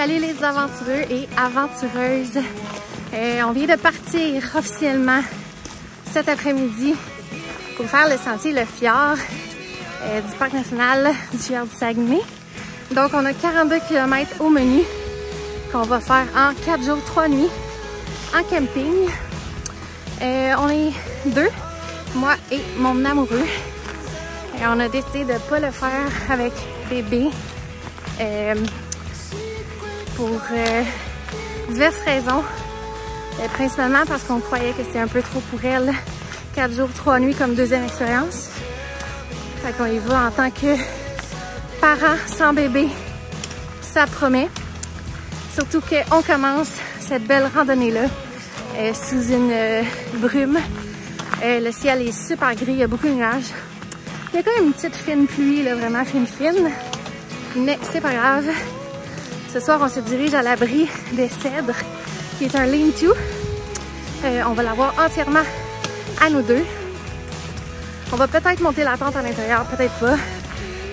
Salut les aventureux et aventureuses. On vient de partir officiellement cet après-midi pour faire le sentier Le Fjord du Parc national du Fjord du Saguenay. Donc on a 42 km au menu qu'on va faire en 4 jours, 3 nuits en camping. On est deux, moi et mon amoureux. Et on a décidé de ne pas le faire avec bébé pour diverses raisons. Principalement parce qu'on croyait que c'était un peu trop pour elle. 4 jours, 3 nuits comme deuxième expérience. Fait qu'on y va en tant que parents sans bébé. Ça promet. Surtout qu'on commence cette belle randonnée-là sous une brume. Le ciel est super gris, il y a beaucoup de nuages. Il y a quand même une petite fine pluie, là, vraiment fine. Mais c'est pas grave. Ce soir, on se dirige à l'abri des cèdres, qui est un lean-to. On va l'avoir entièrement à nous deux. On va peut-être monter la tente à l'intérieur, peut-être pas.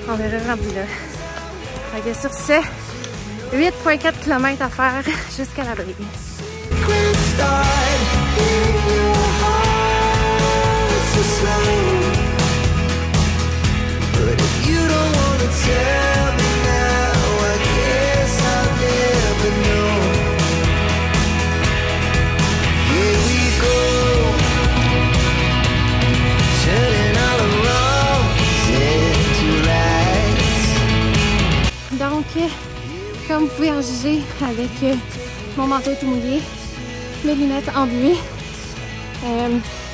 On verra rendu là. Fait que sur ce, 8,4 km à faire jusqu'à l'abri. Donc, comme vous pouvez en juger avec mon manteau tout mouillé, mes lunettes embuées,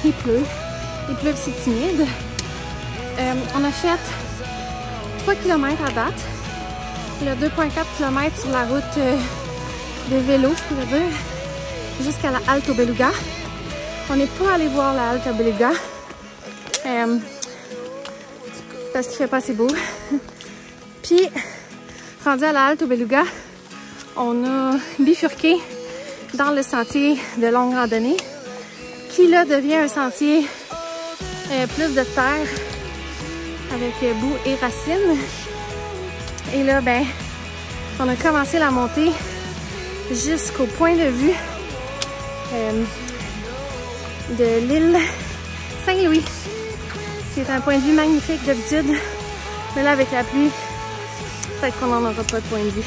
il pleut c'est timide. On a fait 3 km à date, le 2,4 km sur la route de vélo, je pourrais dire, jusqu'à la halte au Beluga. On n'est pas allé voir la halte au Beluga parce qu'il fait pas assez beau. Puis, rendu à la halte au Beluga, on a bifurqué dans le sentier de longue randonnée qui là devient un sentier plus de terre avec boue et racines. Et là, ben, on a commencé la montée jusqu'au point de vue de l'île Saint-Louis, qui est un point de vue magnifique d'habitude. Mais là, avec la pluie, peut-être qu'on n'en aura pas de point de vue.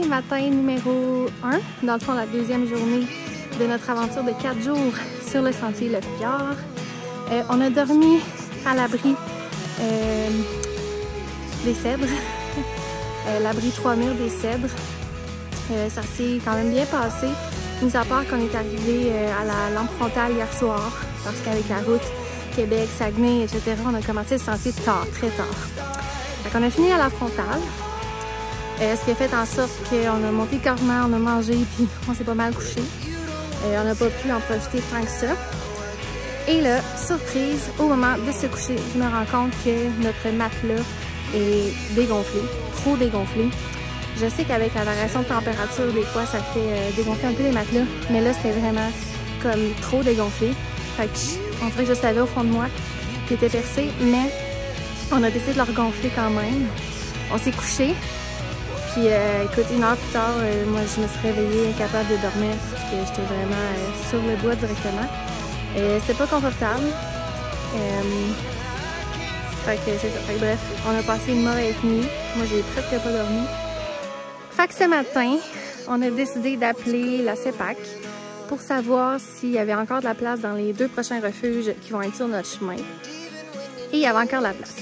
Matin numéro 1, dans le fond la deuxième journée de notre aventure de 4 jours sur le sentier Le Fjord. On a dormi à l'abri des cèdres, l'abri 3 murs des cèdres. Ça s'est quand même bien passé, mis à part qu'on est arrivé à la lampe frontale hier soir, parce qu'avec la route Québec, Saguenay, etc., on a commencé le sentier tard, très tard. Donc on a fini à la frontale. Ce qui a fait en sorte qu'on a monté le campement, on a mangé, puis on s'est pas mal couché. On n'a pas pu en profiter tant que ça. Et là, surprise, au moment de se coucher, je me rends compte que notre matelas est dégonflé, trop dégonflé. Je sais qu'avec la variation de température, des fois, ça fait dégonfler un peu les matelas, mais là, c'était vraiment comme trop dégonflé. Fait que on dirait que je savais au fond de moi qu'il était percé, mais on a décidé de le regonfler quand même. On s'est couché. Puis écoute, 1 heure plus tard, moi je me suis réveillée incapable de dormir parce que j'étais vraiment sur le bois directement. C'était pas confortable. Fait que c'est ça. Fait que bref, on a passé une mauvaise nuit. Moi j'ai presque pas dormi. Fait que ce matin, on a décidé d'appeler la CEPAC pour savoir s'il y avait encore de la place dans les 2 prochains refuges qui vont être sur notre chemin. Et il y avait encore de la place.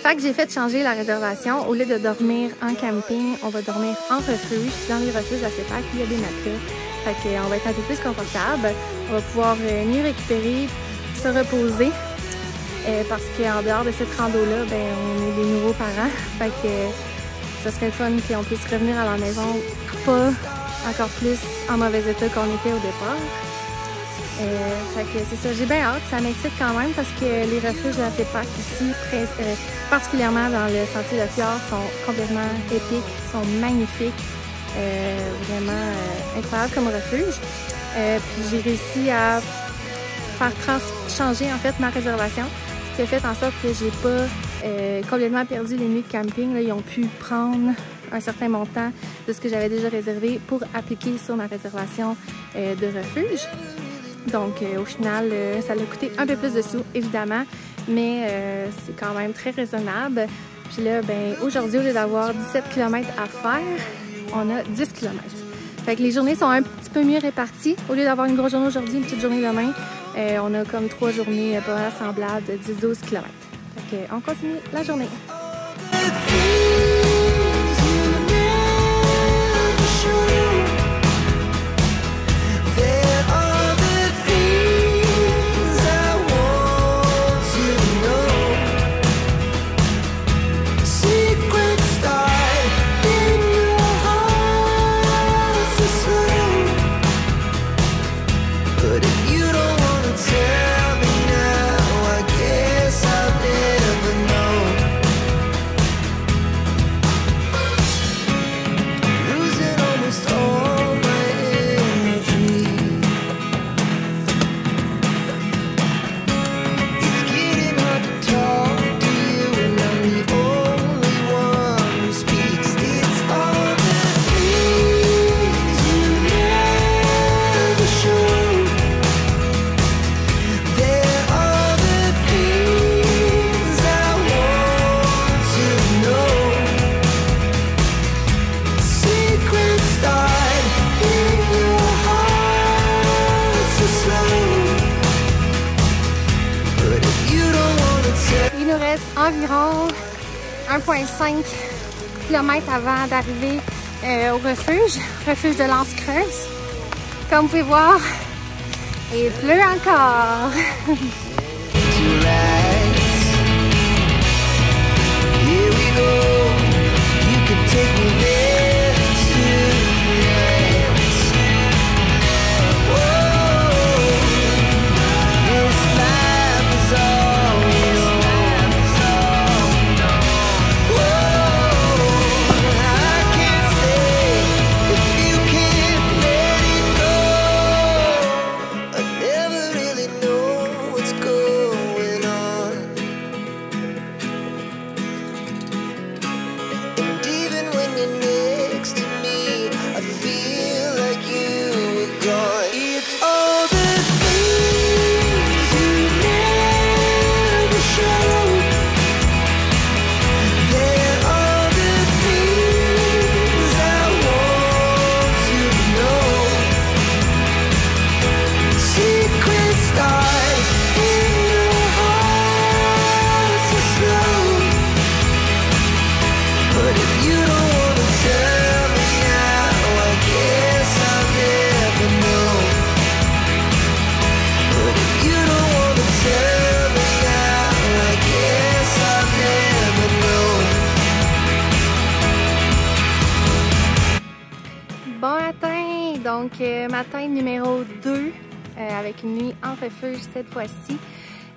Fait que j'ai fait changer la réservation. Au lieu de dormir en camping, on va dormir en refuge. Puis dans les refuges à CEPAC, il y a des matelas. Fait qu'on va être un peu plus confortable. On va pouvoir mieux récupérer, se reposer. Parce qu'en dehors de cette rando-là, ben, on est des nouveaux parents. Fait que ça serait le fun qu'on puisse revenir à la maison pas encore plus en mauvais état qu'on était au départ. Fait que c'est ça, j'ai bien hâte, ça m'excite quand même parce que les refuges de la CEPAC ici, particulièrement dans le sentier de Fjord, sont complètement épiques, sont magnifiques, vraiment incroyables comme refuge. Puis j'ai réussi à faire changer en fait ma réservation, ce qui a fait en sorte que j'ai pas complètement perdu les nuits de camping. Là, ils ont pu prendre un certain montant de ce que j'avais déjà réservé pour appliquer sur ma réservation de refuge. Donc au final, ça l'a coûté un peu plus de sous, évidemment, mais c'est quand même très raisonnable. Puis là, ben aujourd'hui, au lieu d'avoir 17 km à faire, on a 10 km. Fait que les journées sont un petit peu mieux réparties. Au lieu d'avoir une grosse journée aujourd'hui, une petite journée demain, on a comme 3 journées pas mal semblables de 10-12 km. Fait que on continue la journée. Il nous reste environ 1,5 km avant d'arriver au refuge de l'Anse Creuse. Comme vous pouvez voir, il pleut encore. Bon matin! Donc, matin numéro 2, avec une nuit en refuge cette fois-ci.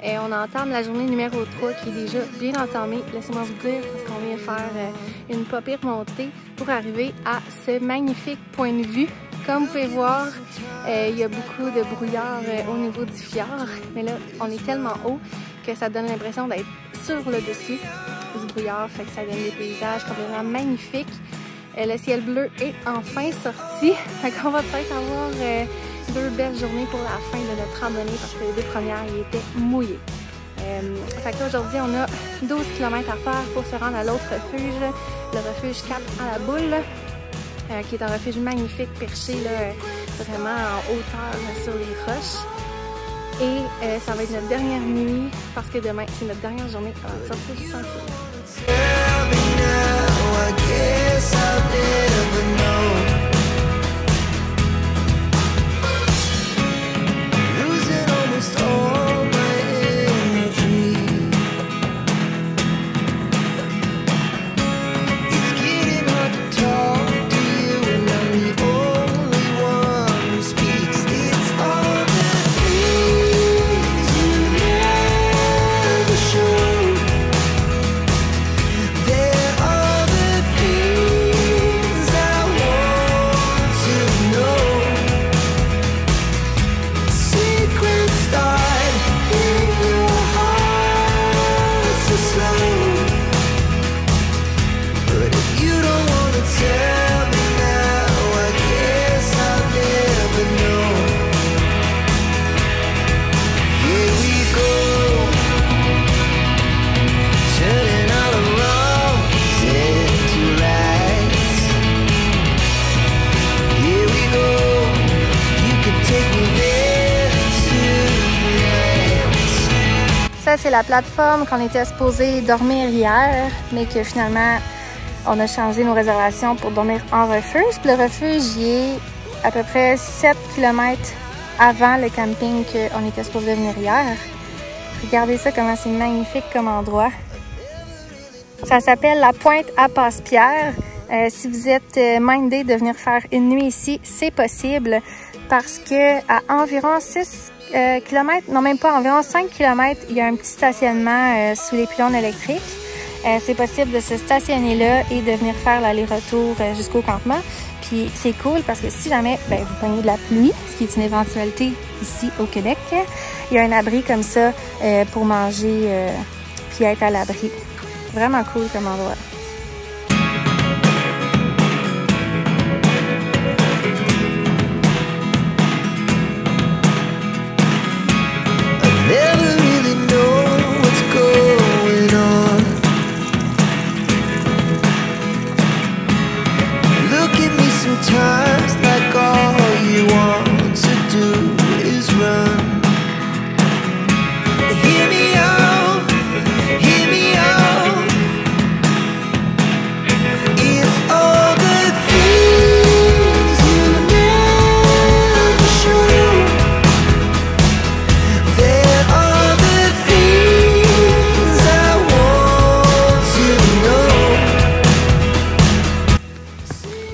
On entame la journée numéro 3 qui est déjà bien entamée, laissez-moi vous dire, parce qu'on vient faire une pas pire montée pour arriver à ce magnifique point de vue. Comme vous pouvez voir, il y a beaucoup de brouillard au niveau du fjord, mais là, on est tellement haut que ça donne l'impression d'être sur le dessus du brouillard, fait que ça donne des paysages complètement magnifiques. Le ciel bleu est enfin sorti. Fait qu'on va peut-être avoir 2 belles journées pour la fin de notre randonnée parce que les 2 premières, ils étaient mouillés. Fait qu'aujourd'hui, on a 12 km à faire pour se rendre à l'autre refuge, le refuge Cap à la Boule, qui est un refuge magnifique, perché là, vraiment en hauteur sur les roches. Et ça va être notre dernière nuit parce que demain, c'est notre dernière journée avant de sortir du sentier. Ça, c'est la plateforme qu'on était supposé dormir hier, mais que finalement, on a changé nos réservations pour dormir en refuge. Puis le refuge, il est à peu près 7 km avant le camping qu'on était supposé venir hier. Regardez ça, comment c'est magnifique comme endroit. Ça s'appelle la Pointe à Passe-Pierre. Si vous êtes mindé de venir faire une nuit ici, c'est possible parce que à environ 6 km, non même pas, environ 5 km, il y a un petit stationnement sous les pylônes électriques. C'est possible de se stationner là et de venir faire l'aller-retour jusqu'au campement. Puis c'est cool parce que si jamais vous prenez de la pluie, ce qui est une éventualité ici au Québec, il y a un abri comme ça pour manger puis être à l'abri. Vraiment cool comme endroit.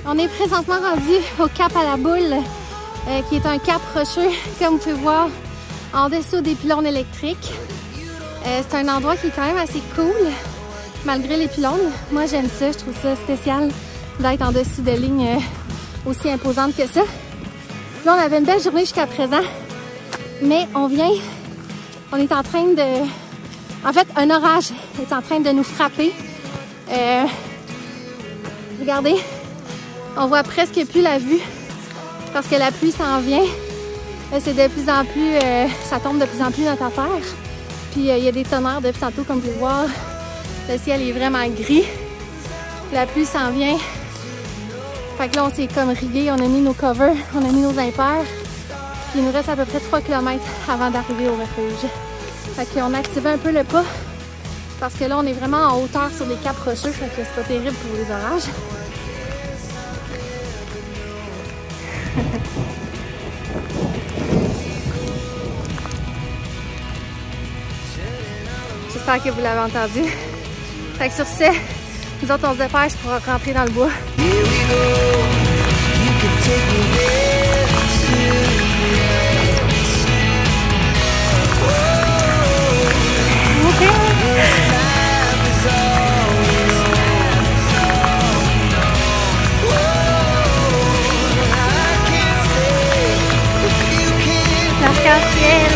On est présentement rendu au Cap à la Boule, qui est un cap rocheux, comme vous pouvez voir, en dessous des pylônes électriques. C'est un endroit qui est quand même assez cool, malgré les pylônes. Moi, j'aime ça, je trouve ça spécial d'être en dessous de lignes aussi imposantes que ça. Là, on avait une belle journée jusqu'à présent, mais on est en train de... En fait, un orage est en train de nous frapper. Regardez. On voit presque plus la vue parce que la pluie s'en vient. C'est de plus en plus, ça tombe de plus en plus notre affaire. Puis il y a des tonnerres depuis tantôt, comme vous pouvez voir. Le ciel est vraiment gris. La pluie s'en vient. Fait que là, on s'est comme rigué, on a mis nos covers, on a mis nos impairs. Puis il nous reste à peu près 3 km avant d'arriver au refuge. Fait qu'on a activé un peu le pas parce que là, on est vraiment en hauteur sur des caps rocheux. Fait que c'est pas terrible pour les orages. J'espère que vous l'avez entendu. Fait que sur ce, nous autres on se dépêche pour rentrer dans le bois. L'arc-en-ciel.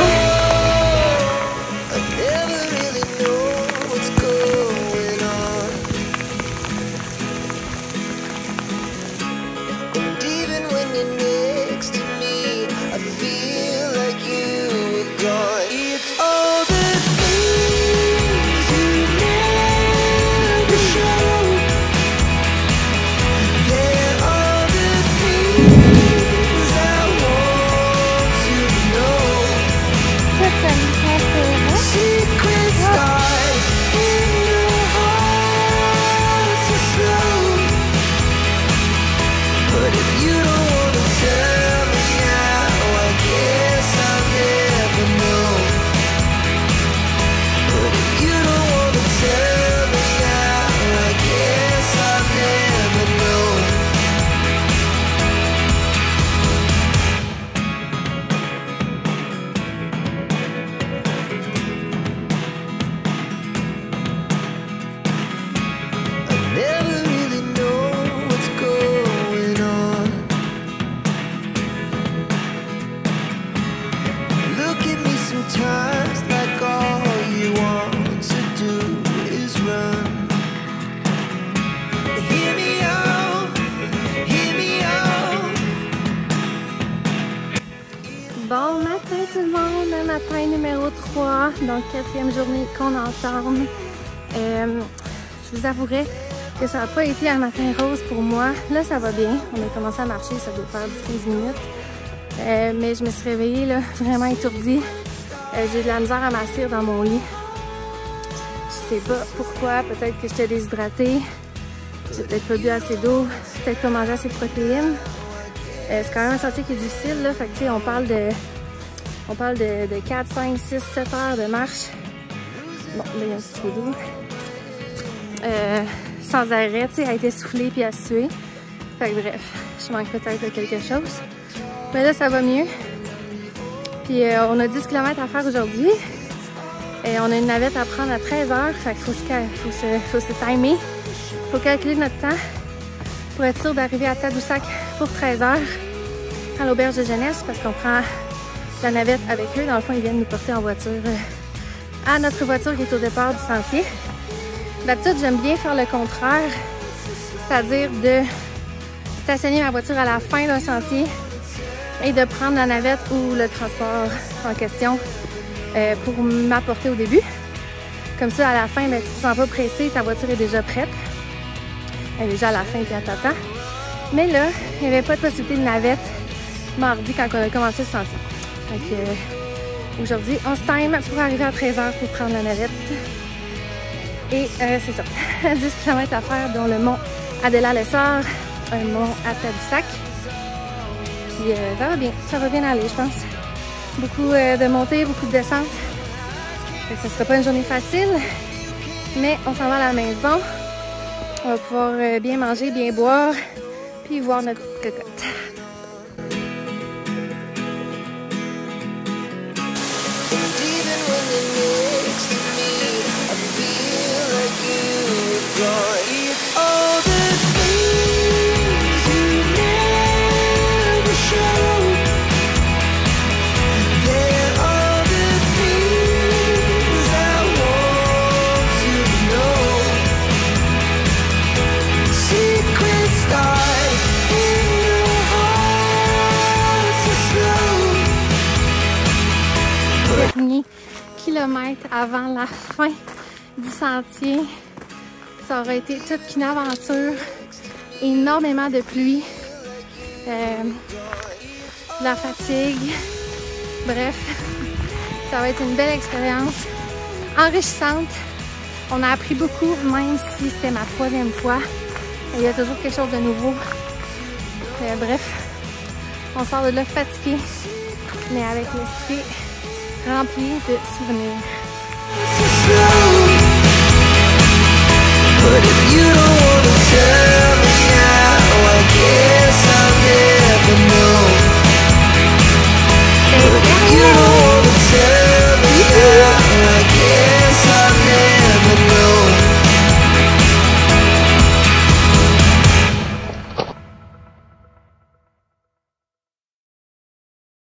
3, donc 4e journée qu'on entame. Je vous avouerai que ça n'a pas été un matin rose pour moi. Là, ça va bien. On a commencé à marcher, ça doit faire 15 minutes. Mais je me suis réveillée là, vraiment étourdie. J'ai de la misère à m'asseoir dans mon lit. Je sais pas pourquoi. Peut-être que j'étais déshydratée. J'ai peut-être pas bu assez d'eau. Peut-être pas mangé assez de protéines. C'est quand même un sentier qui est difficile, là. Fait que, tu sais, on parle de 4, 5, 6, 7 heures de marche. Bon, là, il y a un petit peu d'eau. Sans arrêt, tu sais, à être essoufflée puis à suer. Fait que bref, je manque peut-être de quelque chose. Mais là, ça va mieux. Puis on a 10 km à faire aujourd'hui. Et on a une navette à prendre à 13 heures. Fait qu'il faut se timer. Faut calculer notre temps pour être sûr d'arriver à Tadoussac pour 13 heures à l'auberge de jeunesse parce qu'on prend la navette avec eux. Dans le fond, ils viennent nous porter en voiture à notre voiture qui est au départ du sentier. D'habitude, j'aime bien faire le contraire, c'est-à-dire de stationner ma voiture à la fin d'un sentier et de prendre la navette ou le transport en question pour m'apporter au début. Comme ça, à la fin, ben, tu te sens pas pressé, ta voiture est déjà prête. Elle est déjà à la fin et elle t'attend. Mais là, il n'y avait pas de possibilité de navette mardi quand on a commencé le sentier. Donc aujourd'hui, on se time pour arriver à 13 h pour prendre la navette. Et c'est ça, 10 km à faire, dont le mont Adela-Lessard, un mont à Tadoussac. Puis ça va bien aller, je pense. Beaucoup de montées, beaucoup de descentes. Ce ne sera pas une journée facile, mais on s'en va à la maison. On va pouvoir bien manger, bien boire, puis voir notre petite cocotte. Kilomètres avant la fin du sentier. Ça aurait été toute qu'une aventure. Énormément de pluie. De la fatigue. Bref, ça va être une belle expérience. Enrichissante. On a appris beaucoup, même si c'était ma 3e fois. Il y a toujours quelque chose de nouveau. Bref, on sort de là fatigué, mais avec l'esprit rempli de souvenirs.